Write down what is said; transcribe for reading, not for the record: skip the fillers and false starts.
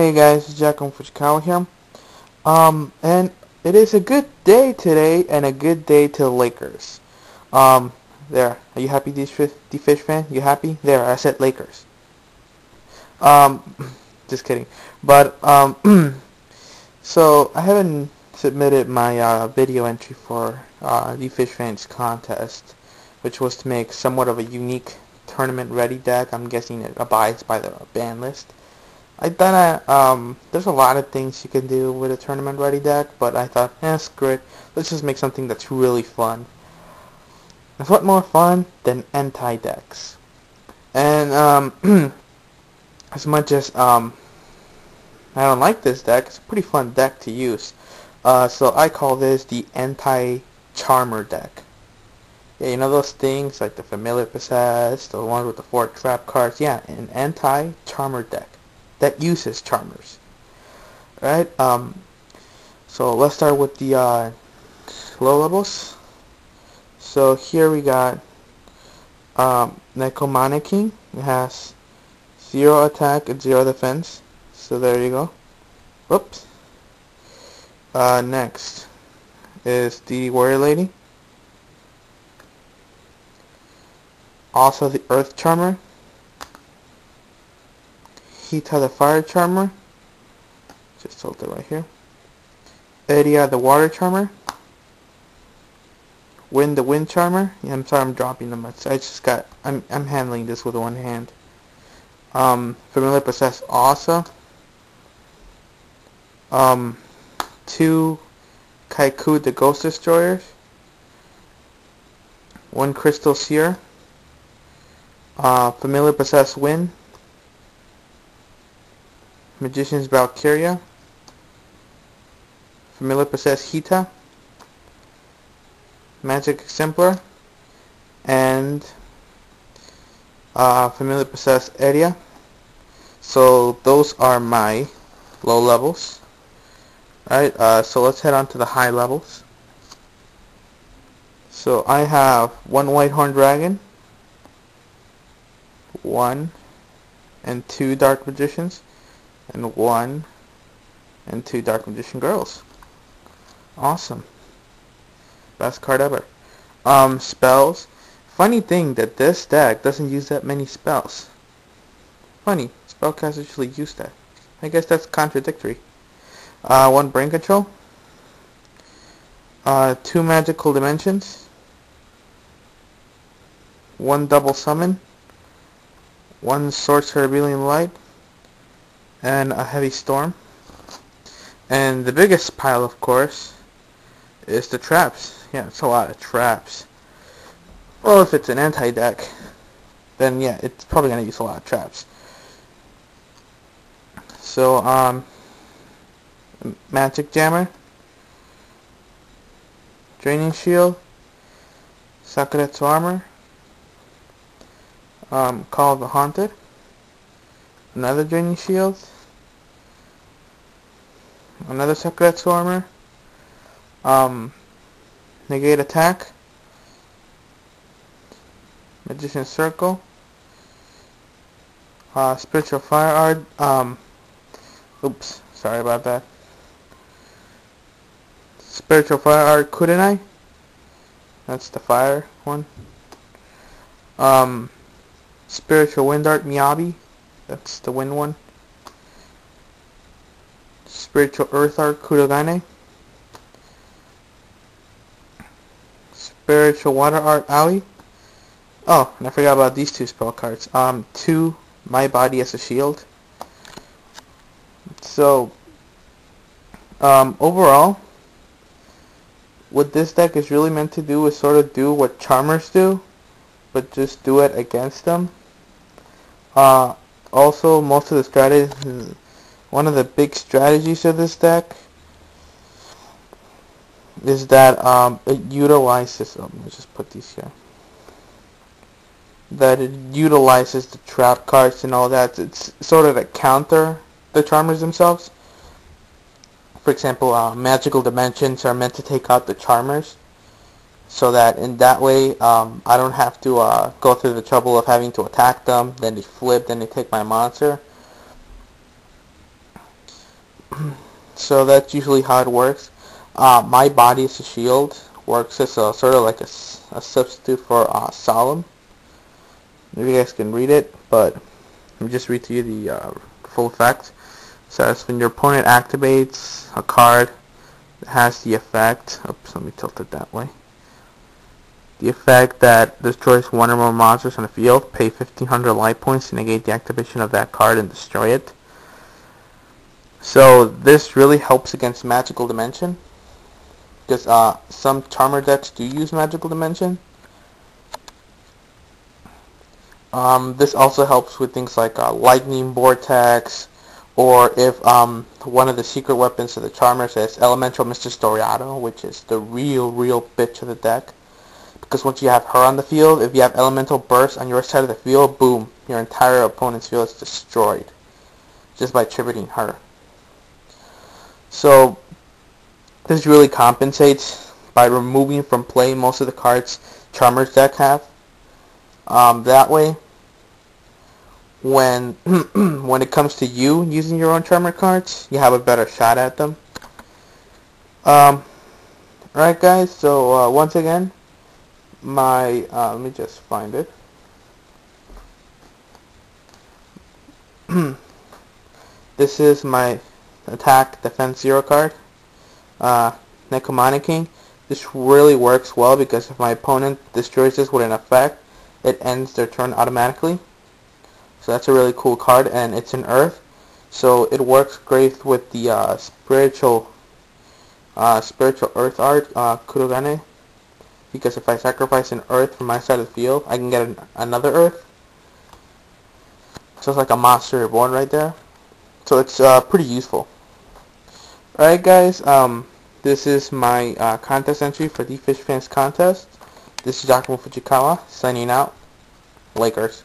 Hey guys, it's Jack on Fujikawa here. And it is a good day today and a good day to the Lakers. There. Are you happy, D-Fish fan? You happy? There, I said Lakers. Um, just kidding. But, so I haven't submitted my video entry for D-Fish fans contest, which was to make somewhat of a unique tournament-ready deck. I'm guessing it abides by the ban list. I thought there's a lot of things you can do with a tournament ready deck, but I thought, screw it. Let's just make something that's really fun. There's what more fun than anti-decks? And as much as I don't like this deck, it's a pretty fun deck to use. So I call this the anti-charmer deck. Yeah, you know those things like the Familiar Possessed, the one with the 4 trap cards? Yeah, an anti-charmer deck that uses charmers, right? So let's start with the low levels. So here we got Necromanic King. It has 0 attack and 0 defense. So there you go. Whoops. Next is the Warrior Lady. Also the Earth Charmer. Hita the Fire Charmer, just hold it right here. Edia the Water Charmer. Wind the Wind Charmer. Yeah, I'm sorry I'm dropping them. I'm handling this with one hand. Familiar Possess also. 2 Kaiku the Ghost Destroyers. 1 Crystal Seer. Familiar Possess Wind. Magician's Valkyria, Familiar Possess Hita, Magic Exemplar, and Familiar Possess Edia. So those are my low levels. Right, so let's head on to the high levels. So I have 1 Whitehorn Dragon, 1 and 2 Dark Magicians, and 1 and 2 Dark Magician Girls. Awesome. Best card ever. Spells. Funny thing that this deck doesn't use that many spells. Funny. Spellcasters usually use that. I guess that's contradictory. 1 Brain Control. 2 Magical Dimensions. 1 Double Summon. 1 Sorcerer Revealing Light. And a Heavy Storm. And the biggest pile, of course, is the traps. Yeah, it's a lot of traps. Well, if it's an anti-deck, then yeah, it's probably going to use a lot of traps. So, Magic Jammer, Draining Shield, Sakuretsu Armor, Call of the Haunted, another Draining Shield, another Sakuretsu Armor, Negate Attack, Magician's Circle, Spiritual Fire Art, oops, sorry about that, Spiritual Fire Art Kurenai, that's the fire one, Spiritual Wind Art Miyabi, that's the wind one, Spiritual Earth Art Kurogane, Spiritual Water Art Ali. Oh, and I forgot about these 2 spell cards. 2 My Body as a Shield. So, overall, what this deck is really meant to do is sort of do what Charmers do, but just do it against them. Also, most of the strategies, one of the big strategies of this deck is that it utilizes, let me just put these here, that it utilizes the trap cards and all that. It's sort of to counter the Charmers themselves. For example, Magical Dimensions are meant to take out the Charmers, so that in that way I don't have to go through the trouble of having to attack them, then they flip, then they take my monster. So that's usually how it works. My body is a shield. Works as a sort of like a substitute for solemn. Maybe you guys can read it, but let me just read to you the full effect. It says when your opponent activates a card that has the effect. Oops, let me tilt it that way. The effect that destroys one or more monsters on the field. Pay 1,500 life points to negate the activation of that card and destroy it. So this really helps against Magical Dimension, because some Charmer decks do use Magical Dimension. This also helps with things like Lightning Vortex, or if one of the secret weapons of the Charmers is Elemental Mr. Storiato, which is the real bitch of the deck. Because once you have her on the field, if you have Elemental Burst on your side of the field, boom, your entire opponent's field is destroyed just by tributing her. So this really compensates by removing from play most of the cards Charmer's deck have. That way, when when it comes to you using your own Charmer cards, you have a better shot at them. Alright guys, so once again, let me just find it. This is my attack defense 0 card, Necromante King. This really works well because if my opponent destroys this with an effect, it ends their turn automatically. So that's a really cool card, and it's an earth, so it works great with the spiritual earth art, Kurogane, because if I sacrifice an earth from my side of the field, I can get another earth. So it's like a monster reborn right there. So it's pretty useful. Alright guys, this is my contest entry for the Fish Fans contest. This is Giacomo Fujikawa signing out. Lakers.